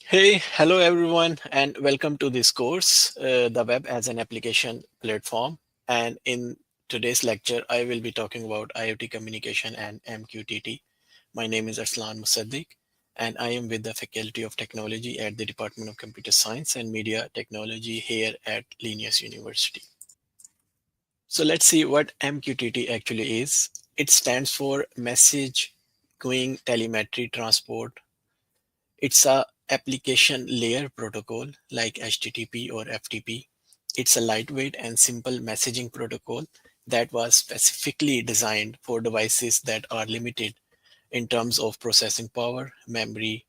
Hey, hello everyone, and welcome to this course, the web as an application platform. And in today's lecture, I will be talking about IoT communication and MQTT. My name is Arslan Musaddiq, and I am with the Faculty of Technology at the Department of Computer Science and Media Technology here at Linnaeus University. So let's see what MQTT actually is. It stands for Message Queuing Telemetry Transport. It's a application layer protocol like HTTP or FTP. It's a lightweight and simple messaging protocol that was specifically designed for devices that are limited in terms of processing power, memory,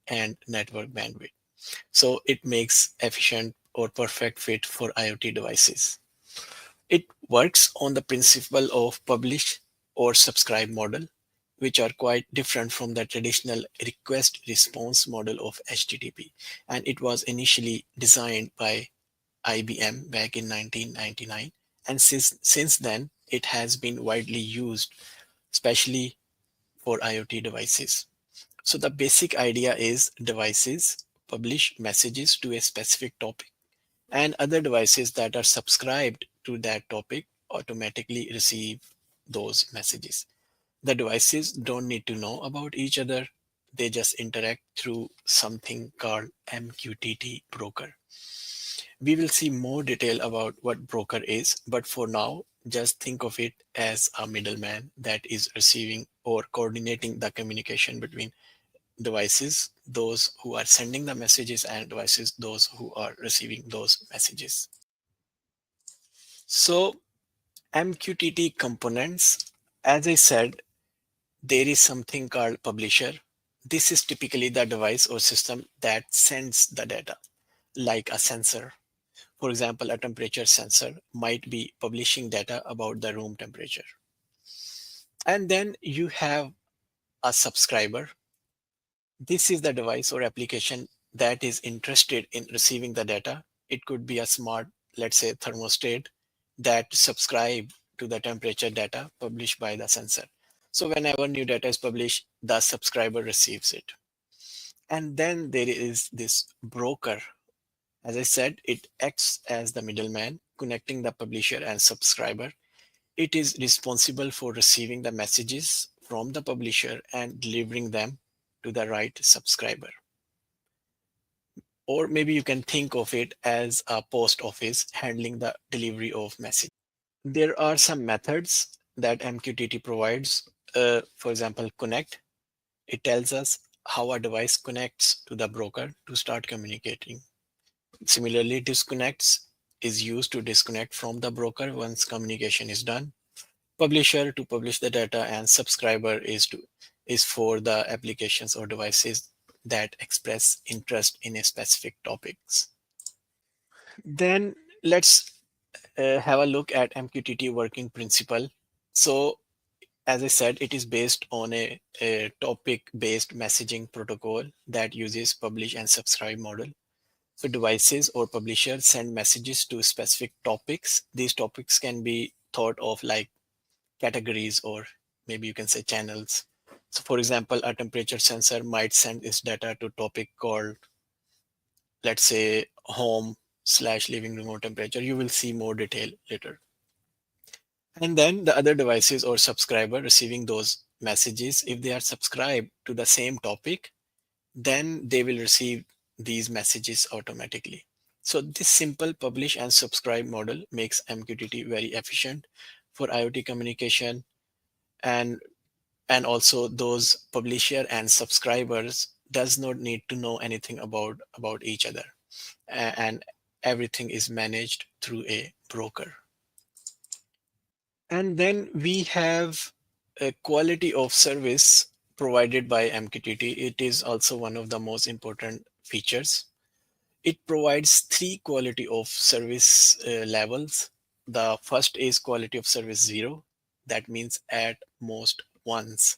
and network bandwidth. So it makes efficient or perfect fit for IoT devices. It works on the principle of publish or subscribe model, which are quite different from the traditional request response model of HTTP. And it was initially designed by IBM back in 1999. And since then, it has been widely used, especially for IoT devices. So the basic idea is devices publish messages to a specific topic, and other devices that are subscribed to that topic automatically receive those messages. The devices don't need to know about each other. They just interact through something called MQTT broker. We will see more detail about what broker is, but for now, just think of it as a middleman that is receiving or coordinating the communication between devices, those who are sending the messages, and devices, those who are receiving those messages. So MQTT components, as I said, there is something called publisher. This is typically the device or system that sends the data, like a sensor. For example, a temperature sensor might be publishing data about the room temperature. And then you have a subscriber. This is the device or application that is interested in receiving the data. It could be a smart, let's say, thermostat that subscribe to the temperature data published by the sensor. So whenever new data is published, the subscriber receives it. And then there is this broker. As I said, it acts as the middleman, connecting the publisher and subscriber. It is responsible for receiving the messages from the publisher and delivering them to the right subscriber. Or maybe you can think of it as a post office handling the delivery of message. There are some methods that MQTT provides. For example, connect. It tells us how a device connects to the broker to start communicating. Similarly, disconnects is used to disconnect from the broker once communication is done. Publisher to publish the data, and subscriber is for the applications or devices that express interest in a specific topics. Then let's have a look at MQTT working principle. So as I said, it is based on a topic-based messaging protocol that uses publish and subscribe model. So devices or publishers send messages to specific topics. These topics can be thought of like categories, or maybe you can say channels. So for example, a temperature sensor might send its data to topic called, let's say, home/living room or temperature. You will see more detail later. And then the other devices or subscriber receiving those messages, if they are subscribed to the same topic, then they will receive these messages automatically. So this simple publish and subscribe model makes MQTT very efficient for IoT communication, and also those publisher and subscribers does not need to know anything about each other, and everything is managed through a broker. And then we have a quality of service provided by MQTT. It is also one of the most important features. It provides three quality of service levels. The first is quality of service 0. That means at most once.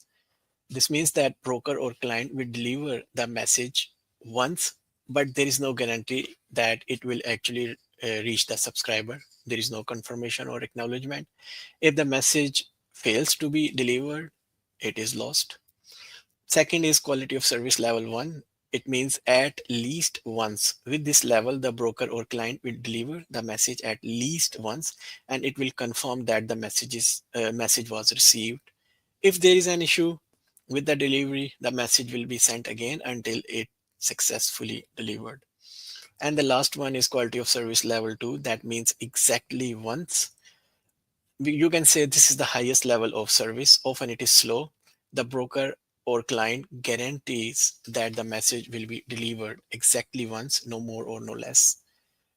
This means that broker or client will deliver the message once, but there is no guarantee that it will actually reach the subscriber. There is no confirmation or acknowledgement. If the message fails to be delivered, it is lost. Second is quality of service level 1. It means at least once. With this level, the broker or client will deliver the message at least once, and it will confirm that the message was received. If there is an issue with the delivery, the message will be sent again until it successfully delivered. And the last one is quality of service level 2. That means exactly once. You can say this is the highest level of service. Often it is slow. The broker or client guarantees that the message will be delivered exactly once, no more or no less.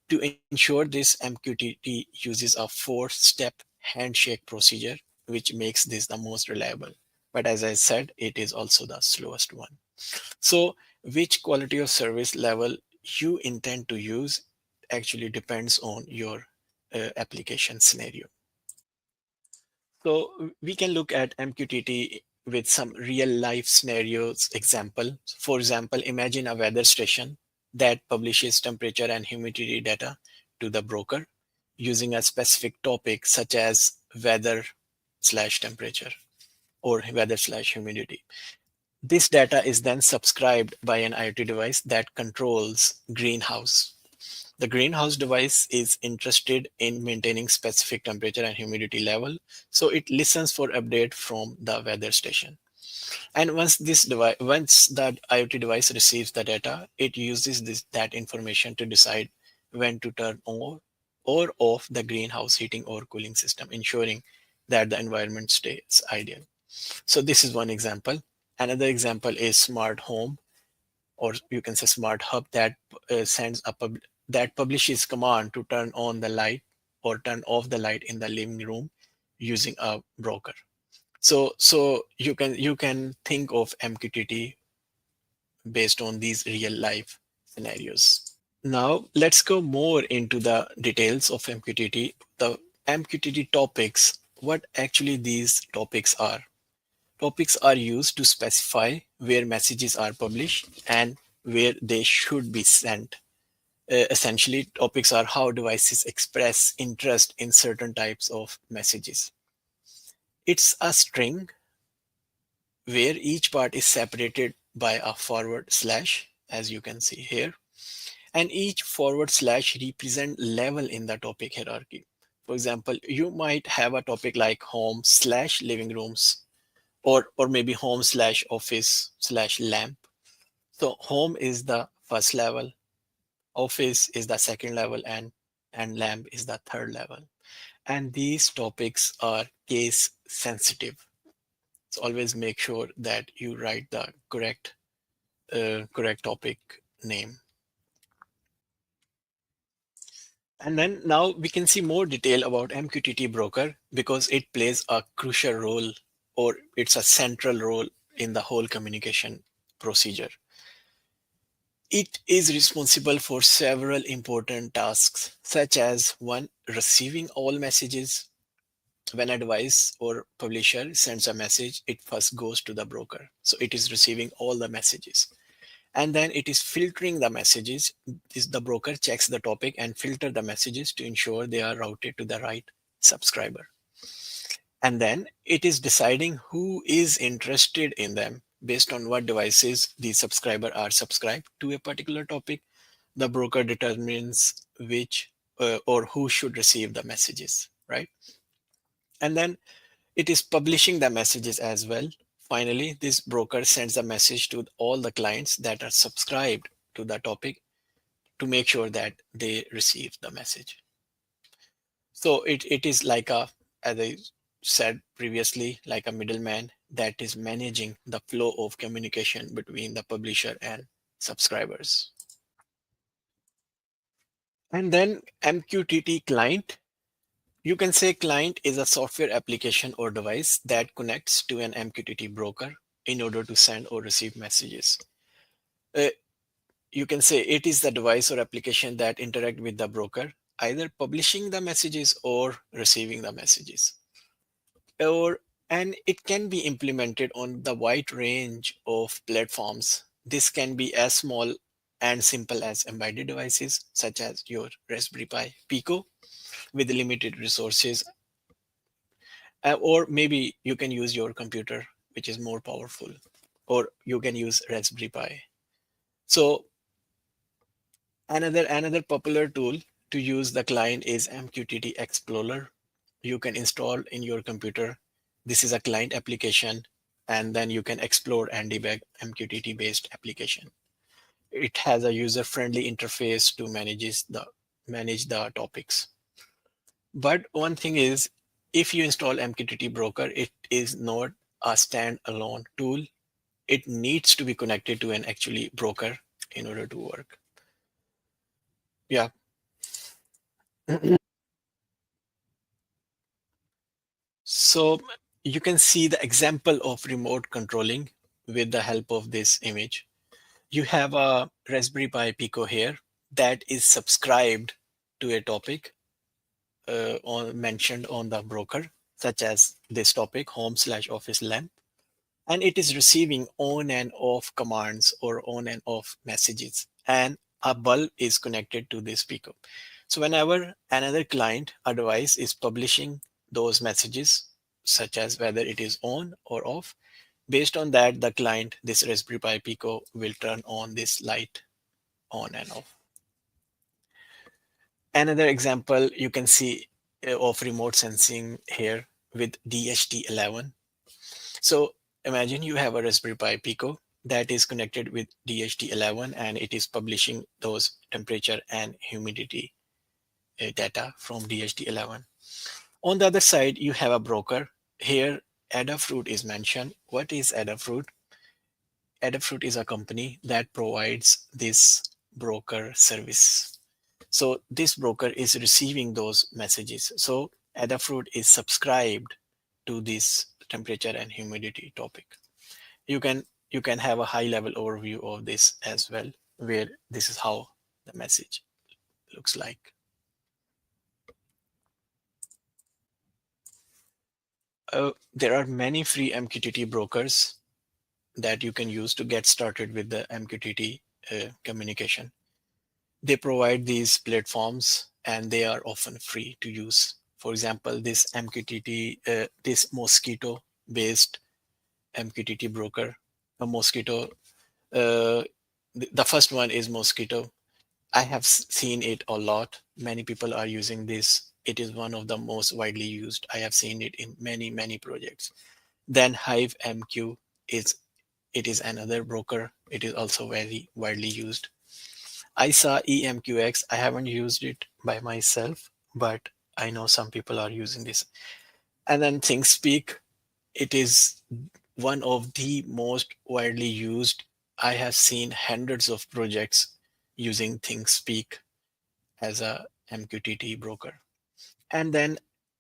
To ensure this, MQTT uses a four-step handshake procedure, which makes this the most reliable. But as I said, it is also the slowest one. So, which quality of service level you intend to use actually depends on your application scenario. So we can look at MQTT with some real life scenarios example. For example, imagine a weather station that publishes temperature and humidity data to the broker using a specific topic such as weather slash temperature or weather slash humidity. This data is then subscribed by an IoT device that controls greenhouse. The greenhouse device is interested in maintaining specific temperature and humidity level, so it listens for update from the weather station. And once that IoT device receives the data, it uses that information to decide when to turn on or off the greenhouse heating or cooling system, ensuring that the environment stays ideal. So this is one example. Another example is smart home, or you can say smart hub, that sends a that publishes command to turn on the light or turn off the light in the living room using a broker. So you can think of MQTT based on these real life scenarios. Now let's go more into the details of MQTT. The MQTT topics, what actually these topics are. Topics are used to specify where messages are published and where they should be sent. Essentially, topics are how devices express interest in certain types of messages. It's a string where each part is separated by a forward slash, as you can see here, and each forward slash represent level in the topic hierarchy. For example, you might have a topic like home slash living rooms, or maybe home slash office slash lamp. So home is the first level, office is the second level, and lamp is the third level. And these topics are case sensitive. So always make sure that you write the correct topic name. And then now we can see more detail about MQTT broker because it plays a crucial role, or it's a central role in the whole communication procedure. It is responsible for several important tasks, such as one, receiving all messages. When a device or publisher sends a message, it first goes to the broker. So it is receiving all the messages. And then it is filtering the messages. The broker checks the topic and filter the messages to ensure they are routed to the right subscriber. And then it is deciding who is interested in them based on what devices the subscriber are subscribed to a particular topic. The broker determines which or who should receive the messages, right? And then it is publishing the messages as well. Finally, this broker sends a message to all the clients that are subscribed to the topic to make sure that they receive the message. So it is like a, as I said previously, like a middleman that is managing the flow of communication between the publisher and subscribers. And then MQTT client. You can say client is a software application or device that connects to an MQTT broker in order to send or receive messages. Uh, you can say it is the device or application that interact with the broker, either publishing the messages or receiving the messages. Or and it can be implemented on the wide range of platforms. This can be as small and simple as embedded devices such as your Raspberry Pi Pico with limited resources, or maybe you can use your computer which is more powerful, or you can use Raspberry Pi. So another popular tool to use the client is MQTT Explorer. You can install in your computer. This is a client application, and then you can explore and debug MQTT based application. It has a user-friendly interface to manage the topics. But one thing is, if you install MQTT broker, it is not a standalone tool. It needs to be connected to an actually broker in order to work. Yeah. So you can see the example of remote controlling with the help of this image. You have a Raspberry Pi Pico here that is subscribed to a topic mentioned on the broker, such as this topic, home/office lamp, and it is receiving on and off commands or on and off messages. And a bulb is connected to this Pico. So whenever another client or device is publishing those messages, such as whether it is on or off, based on that, the client, this Raspberry Pi Pico, will turn on this light on and off. Another example you can see of remote sensing here with DHT11. So imagine you have a Raspberry Pi Pico that is connected with DHT11 and it is publishing those temperature and humidity data from DHT11. On the other side, you have a broker. Here, Adafruit is mentioned. What is Adafruit? Adafruit is a company that provides this broker service. So this broker is receiving those messages. So Adafruit is subscribed to this temperature and humidity topic. You can you can have a high level overview of this as well, where this is how the message looks like. There are many free MQTT brokers that you can use to get started with the MQTT communication. They provide these platforms and they are often free to use. For example, this MQTT, this Mosquito based MQTT broker, a Mosquito, the first one is Mosquito. I have seen it a lot. Many people are using this. It is one of the most widely used. I have seen it in many projects. Then Hive MQ is it is another broker. It is also very widely used. I saw EMQX. I haven't used it by myself, but I know some people are using this. And then ThinkSpeak, it is one of the most widely used. I have seen hundreds of projects using ThinkSpeak as a MQTT broker. And then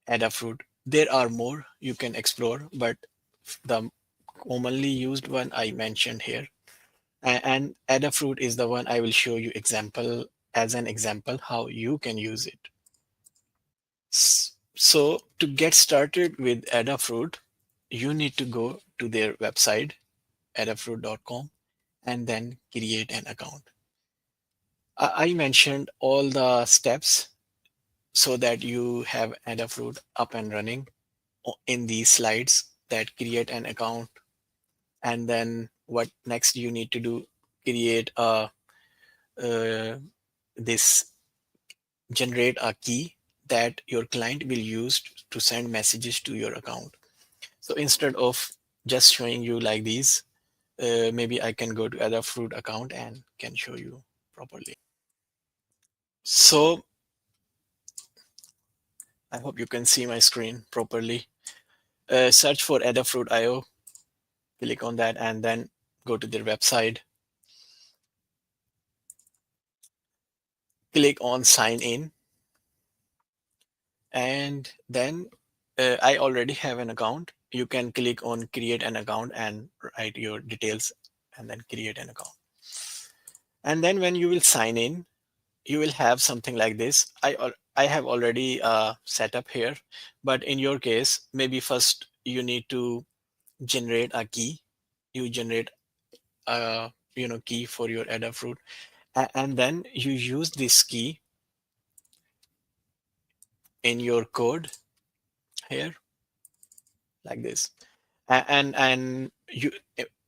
Adafruit. There are more you can explore, but the commonly used one I mentioned here. And Adafruit is the one I will show you example as an example how you can use it. So to get started with Adafruit, you need to go to their website, adafruit.com, and then create an account. I mentioned all the steps so that you have Adafruit up and running in these slides that create an account. And then what next you need to do, create a this generate a key that your client will use to send messages to your account. So instead of just showing you like these, maybe I can go to Adafruit account and can show you properly. So I hope you can see my screen properly. Search for Adafruit.io, click on that and then go to their website. Click on sign in and then I already have an account. You can click on create an account and write your details and then create an account. And then when you will sign in, you will have something like this. I have already set up here, but in your case, maybe first you need to generate a key. You generate a key for your Adafruit, and then you use this key in your code here like this. And you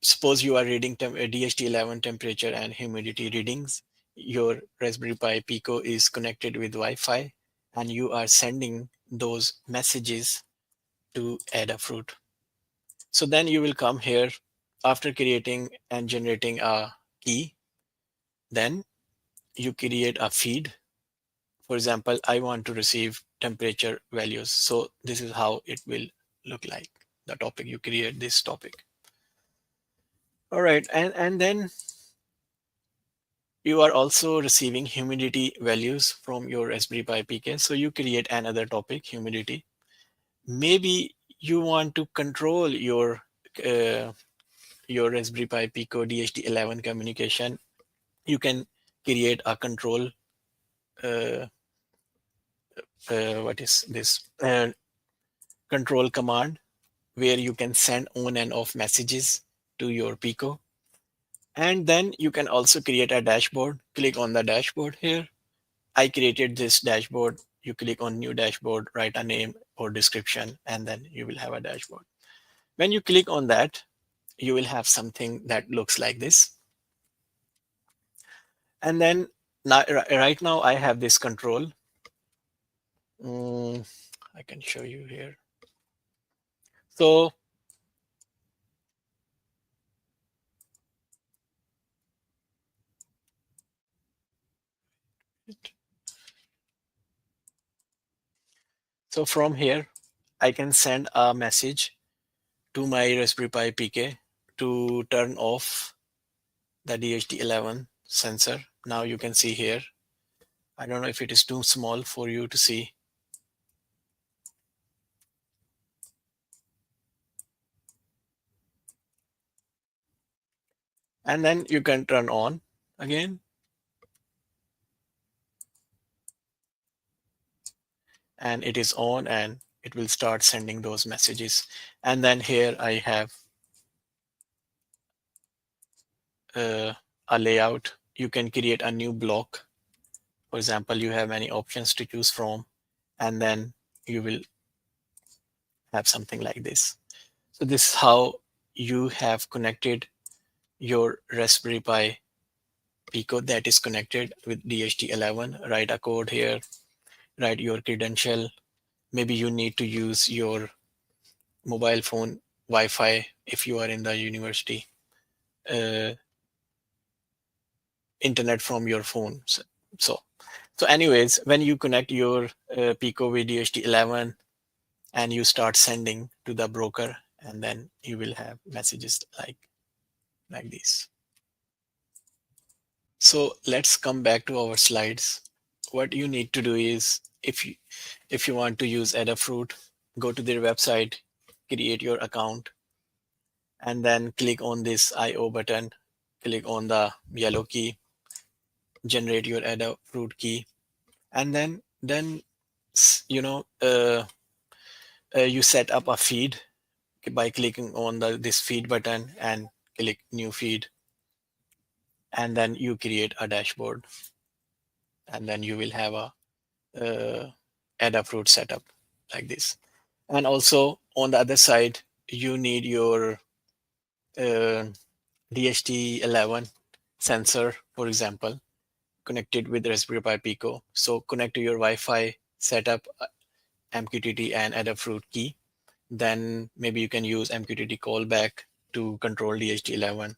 suppose you are reading DHT11 temperature and humidity readings. Your Raspberry Pi Pico is connected with Wi-Fi, and you are sending those messages to Adafruit. So then you will come here after creating and generating a key. Then you create a feed. For example, I want to receive temperature values. So this is how it will look like. The topic, you create this topic. All right, and then you are also receiving humidity values from your Raspberry Pi PK. So you create another topic, humidity. Maybe you want to control uh, your Raspberry Pi Pico DHT11 communication. You can create a control. Uh, what is this? Control command where you can send on and off messages to your Pico. And then you can also create a dashboard. Click on the dashboard here. I created this dashboard. You click on new dashboard, write a name or description, and then you will have a dashboard. When you click on that, you will have something that looks like this. And then now, right now I have this control. I can show you here. So from here, I can send a message to my Raspberry Pi PK to turn off the DHT11 sensor. Now you can see here. I don't know if it is too small for you to see. And then you can turn on again. And it is on and it will start sending those messages. And then here I have a layout. You can create a new block. For example, you have many options to choose from, and then you will have something like this. So this is how you have connected your Raspberry Pi Pico that is connected with DHT11. Write a code here, write your credential. Maybe you need to use your mobile phone Wi-Fi if you are in the university. Uh, internet from your phone. So anyways, when you connect your Pico with DHT11 and you start sending to the broker, and then you will have messages like this. So let's come back to our slides. What you need to do is, if you want to use Adafruit, go to their website, create your account, and then click on this IO button, click on the yellow key, generate your Adafruit key, and then you know you set up a feed by clicking on this feed button and click new feed, and then you create a dashboard, and then you will have a Adafruit setup like this. And also on the other side, you need your uh, DHT11 sensor, for example, connected with Raspberry Pi Pico. So connect to your Wi-Fi, set up MQTT and Adafruit key. Then maybe you can use MQTT callback to control DHT11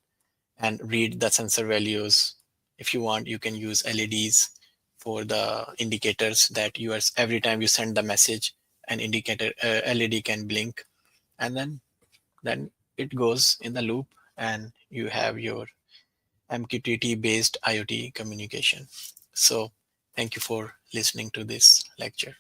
and read the sensor values. If you want, you can use LEDs for the indicators that you are, every time you send the message, an indicator LED can blink, and then it goes in the loop, and you have your MQTT based IoT communication. So thank you for listening to this lecture.